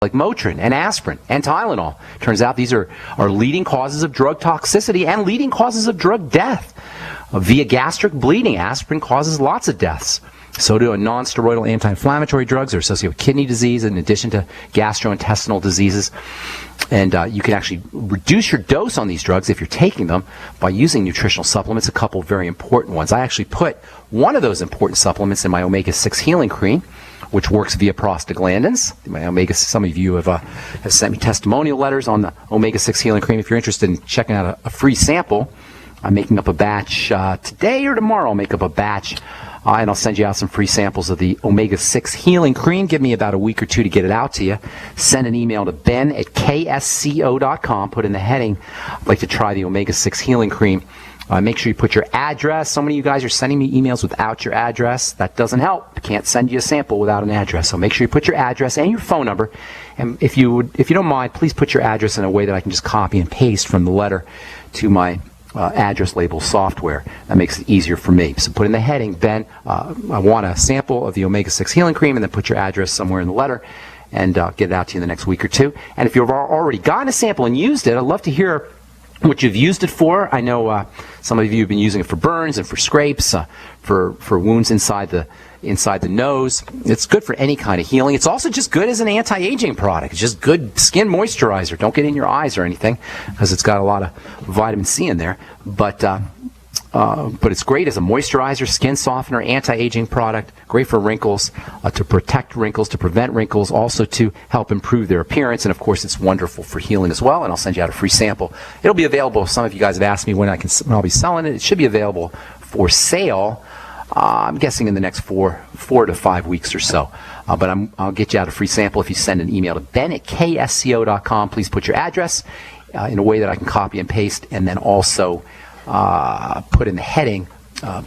like Motrin and aspirin and Tylenol. Turns out these are leading causes of drug toxicity and leading causes of drug death. Via gastric bleeding, aspirin causes lots of deaths. So do non-steroidal anti-inflammatory drugs. They're associated with kidney disease in addition to gastrointestinal diseases. And you can actually reduce your dose on these drugs if you're taking them by using nutritional supplements, a couple of very important ones. I actually put one of those important supplements in my omega-6 healing cream, which works via prostaglandins. My some of you have sent me testimonial letters on the omega-6 healing cream. If you're interested in checking out a free sample, I'm making up a batch today or tomorrow. I'll make up a batch and I'll send you out some free samples of the omega-6 healing cream. Give me about a week or two to get it out to you. Send an email to ben@ksco.com. Put in the heading, I'd like to try the omega-6 healing cream. Make sure you put your address. So many of you guys are sending me emails without your address. That doesn't help. I can't send you a sample without an address. So make sure you put your address and your phone number. And if you don't mind, please put your address in a way that I can just copy and paste from the letter to my address label software. That makes it easier for me. So put in the heading, Ben, I want a sample of the omega-6 healing cream, and then put your address somewhere in the letter, and get it out to you in the next week or two. And if you've already gotten a sample and used it, I'd love to hear what you've used it for. I know some of you have been using it for burns and for scrapes, for wounds inside the nose. It's good for any kind of healing. It's also just good as an anti-aging product. It's just good skin moisturizer. Don't get in your eyes or anything, because it's got a lot of vitamin C in there. But it's great as a moisturizer, skin softener, anti-aging product. Great for wrinkles, to protect wrinkles, to prevent wrinkles, also to help improve their appearance. And of course, it's wonderful for healing as well. And I'll send you out a free sample. It'll be available. Some of you guys have asked me when I'll be selling it. It should be available for sale. I'm guessing in the next four to 5 weeks or so. But I'll get you out a free sample if you send an email to ben@ksco.com. Please put your address in a way that I can copy and paste, and then also put in the heading,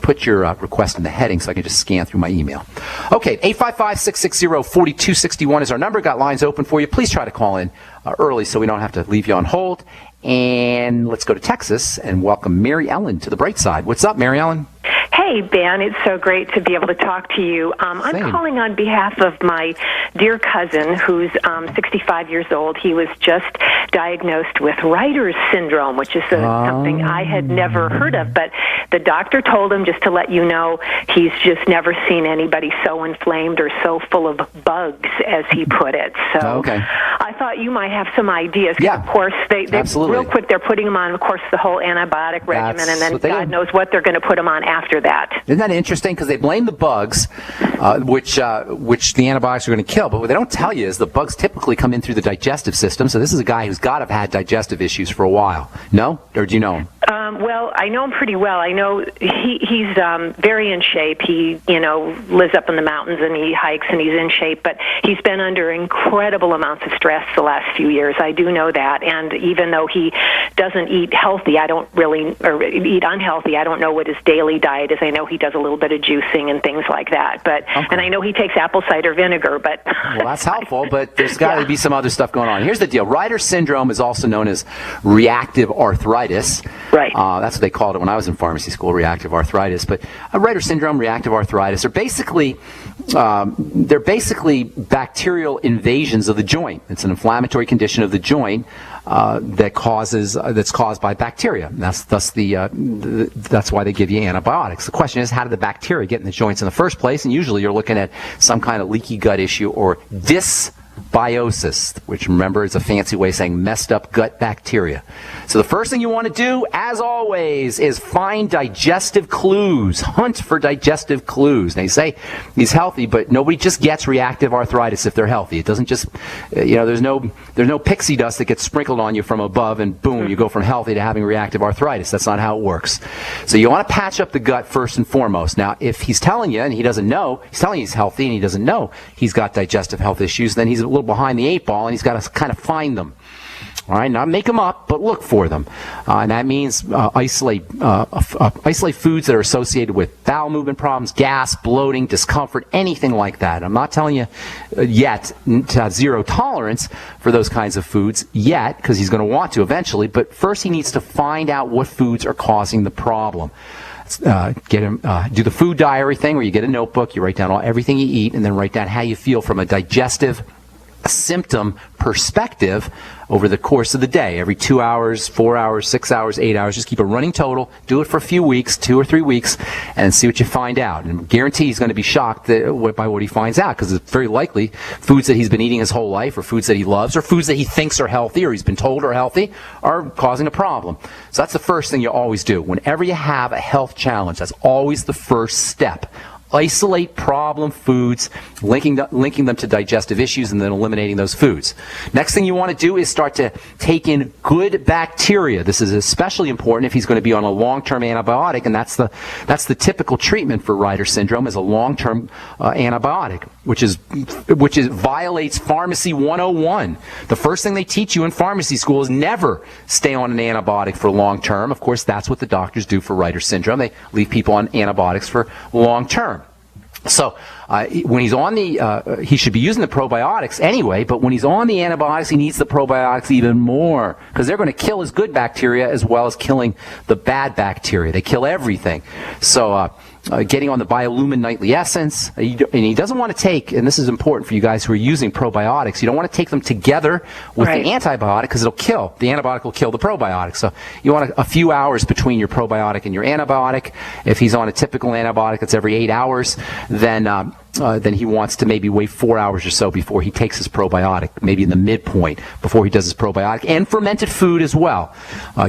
put your request in the heading so I can just scan through my email. Okay, 855-660-4261 is our number. Got lines open for you. Please try to call in early so we don't have to leave you on hold. And let's go to Texas and welcome Mary Ellen to the bright side. What's up, Mary Ellen? Hey, Ben, it's so great to be able to talk to you. I'm calling on behalf of my dear cousin who's 65 years old. He was just diagnosed with Reiter's syndrome, which is something I had never heard of. But the doctor told him, just to let you know, he's just never seen anybody so inflamed or so full of bugs, as he put it. So I thought you might have some ideas. Yeah, of course, they real quick, they're putting him on, of course, the whole antibiotic regimen, and then God knows what they're going to put him on after that. Isn't that interesting? Because they blame the bugs, which the antibiotics are going to kill. But what they don't tell you is the bugs typically come in through the digestive system. So this is a guy who's got to have had digestive issues for a while. No? Or do you know him? Well, I know him pretty well. I know he's very in shape. He, lives up in the mountains and he hikes and he's in shape. But he's been under incredible amounts of stress the last few years. I do know that. And even though he doesn't eat healthy, or eat unhealthy, I don't know what his daily diet is. I know he does a little bit of juicing and things like that. But and I know he takes apple cider vinegar. But well, that's helpful. But there's got to be some other stuff going on. Here's the deal: Reiter's syndrome is also known as reactive arthritis. Right. That's what they called it when I was in pharmacy school, reactive arthritis. But Reiter's syndrome, reactive arthritis, are basically bacterial invasions of the joint. It's an inflammatory condition of the joint that's caused by bacteria. And that's why they give you antibiotics. The question is, how did the bacteria get in the joints in the first place? And usually you're looking at some kind of leaky gut issue or dysbiosis, which, remember, is a fancy way of saying messed up gut bacteria. So the first thing you want to do, as always, is find digestive clues. Hunt for digestive clues. They say he's healthy, but nobody just gets reactive arthritis if they're healthy. It doesn't just, there's no pixie dust that gets sprinkled on you from above and boom, you go from healthy to having reactive arthritis. That's not how it works. So you want to patch up the gut first and foremost. Now, if he's telling you and he doesn't know, he's telling you he's healthy and he doesn't know he's got digestive health issues, then he's a little behind the eight ball and he's got to kind of find them. All right, not make them up, but look for them. And that means isolate foods that are associated with bowel movement problems, gas, bloating, discomfort, anything like that. I'm not telling you yet to have zero tolerance for those kinds of foods yet, because he's going to want to eventually. But first he needs to find out what foods are causing the problem. Get him do the food diary thing, where you get a notebook, you write down everything you eat, and then write down how you feel from a digestive symptom perspective over the course of the day. Every 2 hours, 4 hours, 6 hours, 8 hours. Just keep a running total. Do it for a few weeks, 2 or 3 weeks, and see what you find out. And guarantee he's going to be shocked by what he finds out, because it's very likely foods that he's been eating his whole life, or foods that he loves, or foods that he thinks are healthy, or he's been told are healthy, are causing a problem. So that's the first thing you always do. Whenever you have a health challenge, that's always the first step. Isolate problem foods, linking them to digestive issues, and then eliminating those foods. Next thing you want to do is start to take in good bacteria. This is especially important if he's going to be on a long-term antibiotic, and that's the typical treatment for Reiter syndrome, is a long-term antibiotic, which violates Pharmacy 101. The first thing they teach you in pharmacy school is never stay on an antibiotic for long-term. Of course, that's what the doctors do for Reiter syndrome. They leave people on antibiotics for long-term. So when he's on he should be using the probiotics anyway, but when he's on the antibiotics, he needs the probiotics even more, because they're going to kill his good bacteria as well as killing the bad bacteria. They kill everything. So getting on the Biolumin Nightly Essence, and he doesn't want to take, and this is important for you guys who are using probiotics, you don't want to take them together with the antibiotic, because the antibiotic will kill the probiotic. So you want a few hours between your probiotic and your antibiotic. If he's on a typical antibiotic that's every 8 hours, then he wants to maybe wait 4 hours or so before he takes his probiotic, maybe in the midpoint before he does his probiotic, and fermented food as well.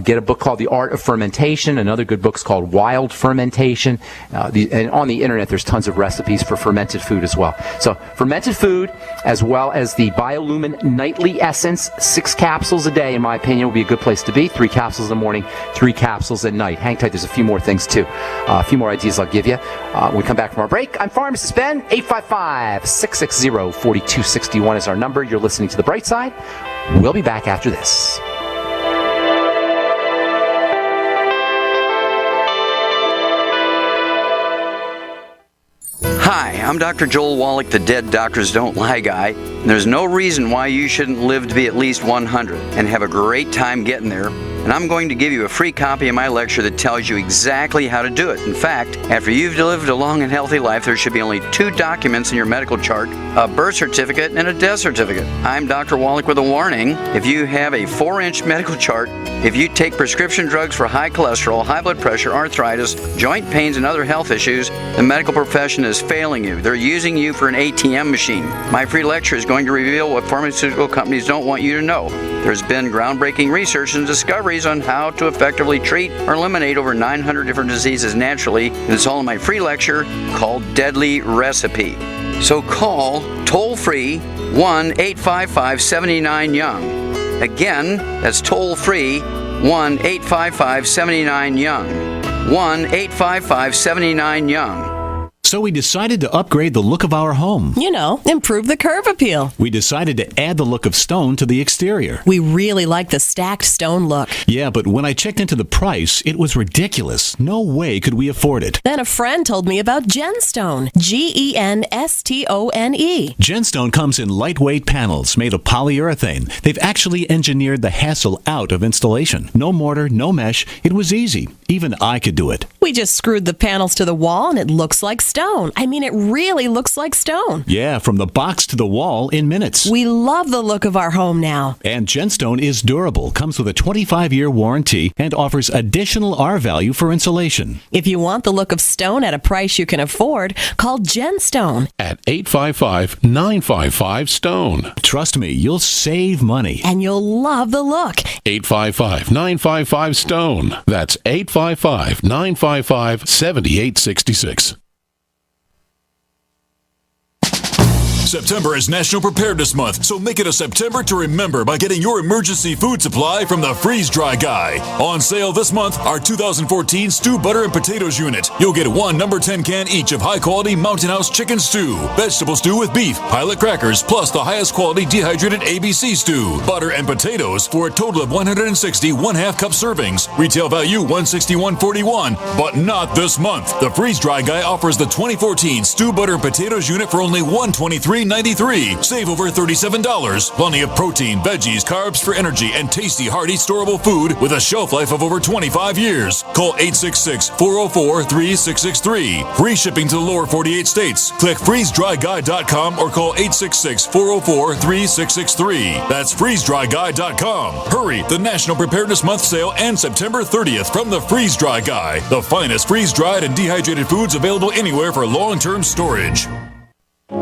Get a book called The Art of Fermentation. Another good book's called Wild Fermentation. And on the internet, there's tons of recipes for fermented food as well. So fermented food, as well as the Biolumin Nightly Essence, 6 capsules a day, in my opinion, would be a good place to be. 3 capsules in the morning, 3 capsules at night. Hang tight, there's a few more things too. A few more ideas I'll give you. When we come back from our break, I'm Pharmacist Ben. 855-660-4261 is our number. You're listening to The Bright Side. We'll be back after this. Hi, I'm Dr. Joel Wallach, the Dead Doctors Don't Lie guy. There's no reason why you shouldn't live to be at least 100 and have a great time getting there. And I'm going to give you a free copy of my lecture that tells you exactly how to do it. In fact, after you've lived a long and healthy life, there should be only 2 documents in your medical chart: a birth certificate and a death certificate. I'm Dr. Wallach with a warning. If you have a 4-inch medical chart, if you take prescription drugs for high cholesterol, high blood pressure, arthritis, joint pains, and other health issues, the medical profession is failing you. They're using you for an ATM machine. My free lecture is going to reveal what pharmaceutical companies don't want you to know. There's been groundbreaking research and discoveries on how to effectively treat or eliminate over 900 different diseases naturally, and it's all in my free lecture called Deadly Recipe. So call toll-free 1-855-79-YOUNG. Again, that's toll-free 1-855-79-YOUNG. 1-855-79-YOUNG. So we decided to upgrade the look of our home. You know, improve the curb appeal. We decided to add the look of stone to the exterior. We really like the stacked stone look. Yeah, but when I checked into the price, it was ridiculous. No way could we afford it. Then a friend told me about Genstone. Genstone. Genstone comes in lightweight panels made of polyurethane. They've actually engineered the hassle out of installation. No mortar, no mesh. It was easy. Even I could do it. We just screwed the panels to the wall and it looks like stone. I mean, it really looks like stone. Yeah, from the box to the wall in minutes. We love the look of our home now. And Genstone is durable, comes with a 25-year warranty, and offers additional R value for insulation. If you want the look of stone at a price you can afford, call Genstone at 855-955-STONE. Trust me, you'll save money. And you'll love the look. 855-955-STONE. That's 855-955-7866. September is National Preparedness Month, so make it a September to remember by getting your emergency food supply from the Freeze Dry Guy. On sale this month, our 2014 Stew Butter and Potatoes unit. You'll get 1 number 10 can each of high-quality Mountain House chicken stew, vegetable stew with beef, pilot crackers, plus the highest quality dehydrated ABC stew, butter and potatoes for a total of 160 1/2 cup servings. Retail value $161.41, but not this month. The Freeze Dry Guy offers the 2014 Stew Butter and Potatoes unit for only $123. $3.93. Save over $37. Plenty of protein, veggies, carbs for energy, and tasty, hearty, storable food with a shelf life of over 25 years. Call 866-404-3663. Free shipping to the lower 48 states. Click freezedryguy.com or call 866-404-3663. That's freezedryguy.com. Hurry! The National Preparedness Month sale ends September 30th from the Freeze Dry Guy. The finest freeze-dried and dehydrated foods available anywhere for long-term storage.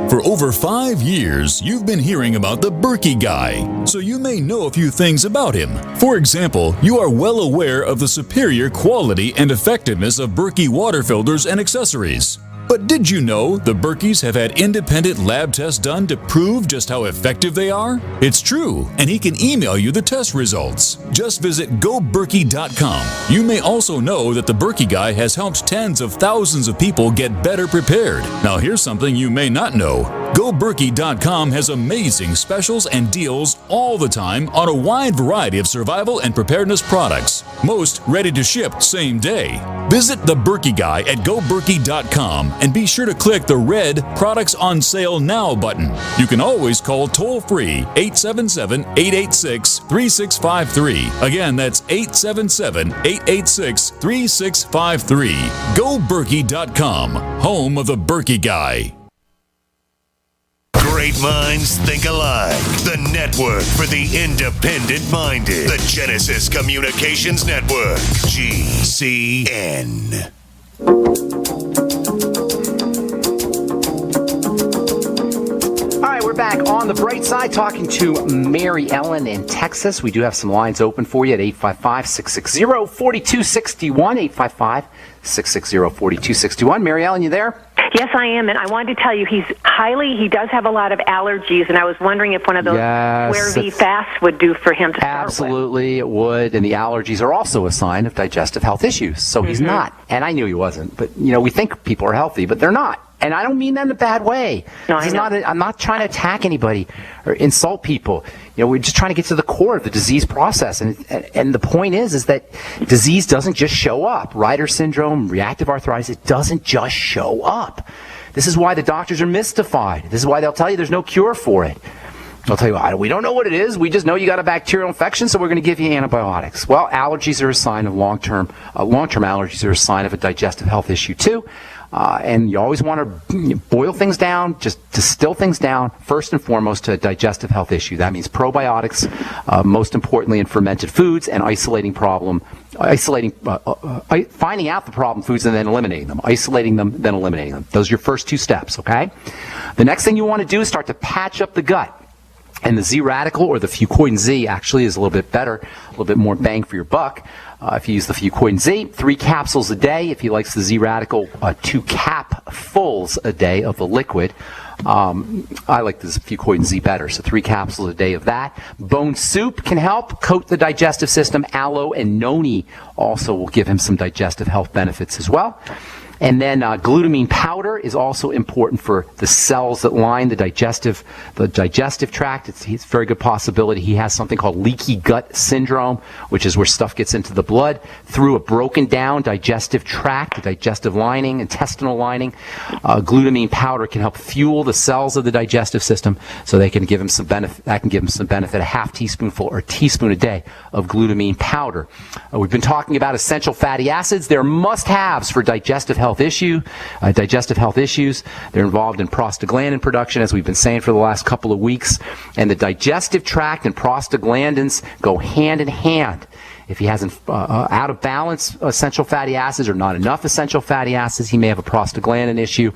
For over 5 years, you've been hearing about the Berkey Guy, so you may know a few things about him. For example, you are well aware of the superior quality and effectiveness of Berkey water filters and accessories. But did you know the Berkeys have had independent lab tests done to prove just how effective they are? It's true, and he can email you the test results. Just visit goberkey.com. You may also know that the Berkey Guy has helped tens of thousands of people get better prepared. Now here's something you may not know. GoBerkey.com has amazing specials and deals all the time on a wide variety of survival and preparedness products. Most ready to ship same day. Visit the Berkey Guy at GoBerkey.com and be sure to click the red Products on Sale Now button. You can always call toll-free 877-886-3653. Again, that's 877-886-3653. GoBerkey.com, home of the Berkey Guy. Great minds think alike. The network for the independent-minded. The Genesis Communications Network. GCN. All right, we're back on the bright side talking to Mary Ellen in Texas. We do have some lines open for you at 855-660-4261, 855-660-4261. Mary Ellen, you there? Yes, I am, and I wanted to tell you he does have a lot of allergies, and I was wondering if one of those Square V fasts would do for him to start with. Absolutely, it would, and the allergies are also a sign of digestive health issues, so he's not, and I knew he wasn't, but, we think people are healthy, but they're not. And I don't mean that in a bad way. No, I'm not trying to attack anybody or insult people. We're just trying to get to the core of the disease process. And the point is that disease doesn't just show up. Reiter syndrome, reactive arthritis, it doesn't just show up. This is why the doctors are mystified. This is why they'll tell you there's no cure for it. They'll tell you, we don't know what it is. We just know you got a bacterial infection, so we're going to give you antibiotics. Well, allergies are a sign of long-term allergies are a sign of a digestive health issue too. And you always want to boil things down, just distill things down, first and foremost to a digestive health issue. That means probiotics, most importantly in fermented foods, and finding out the problem foods and then eliminating them. Isolating them, then eliminating them. Those are your first two steps, okay? The next thing you want to do is start to patch up the gut. And the Z-Radical or the Fucoidan Z actually is a little bit better, a little bit more bang for your buck. If you use the Fucoidan Z, 3 capsules a day. If he likes the Z-Radical, 2 capfuls a day of the liquid. I like the Fucoidan Z better, so 3 capsules a day of that. Bone soup can help coat the digestive system. Aloe and noni also will give him some digestive health benefits as well. And then glutamine powder is also important for the cells that line the digestive tract. It's a very good possibility he has something called leaky gut syndrome, which is where stuff gets into the blood through a broken down digestive tract, the digestive lining, intestinal lining. Glutamine powder can help fuel the cells of the digestive system, so they can give him some benefit. That can give him some benefit. A half teaspoonful or a teaspoon a day of glutamine powder. We've been talking about essential fatty acids. They're must-haves for digestive health issues. They're involved in prostaglandin production, as we've been saying for the last couple of weeks. And the digestive tract and prostaglandins go hand in hand. If he has out of balance essential fatty acids or not enough essential fatty acids, he may have a prostaglandin issue.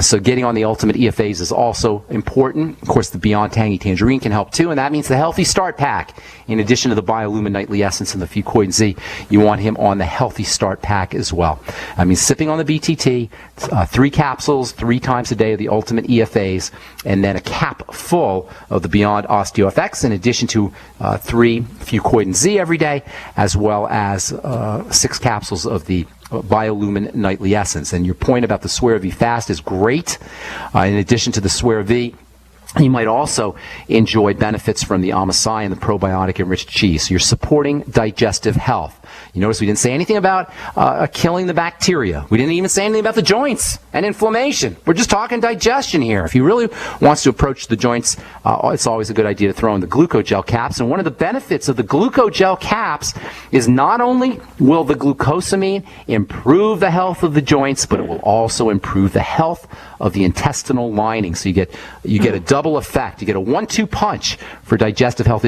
So getting on the ultimate EFAs is also important. Of course, the Beyond Tangy Tangerine can help too, and that means the Healthy Start Pack. In addition to the Biolumin Nightly Essence and the Fucoidan Z, you want him on the Healthy Start Pack as well. I mean, sipping on the BTT, 3 capsules, 3 times a day of the ultimate EFAs, and then a cap full of the Beyond OsteoFX, in addition to 3 Fucoidan Z every day, as well as 6 capsules of the Biolumin Nightly Essence. And your point about the Swear V fast is great. In addition to the Swear V, you might also enjoy benefits from the Amasai and the probiotic-enriched cheese. So you're supporting digestive health. You notice we didn't say anything about killing the bacteria. We didn't even say anything about the joints and inflammation. We're just talking digestion here. If he really wants to approach the joints, it's always a good idea to throw in the glucogel caps. And one of the benefits of the glucogel caps is not only will the glucosamine improve the health of the joints, but it will also improve the health of the intestinal lining. So you get a double effect. You get a 1-2 punch for digestive health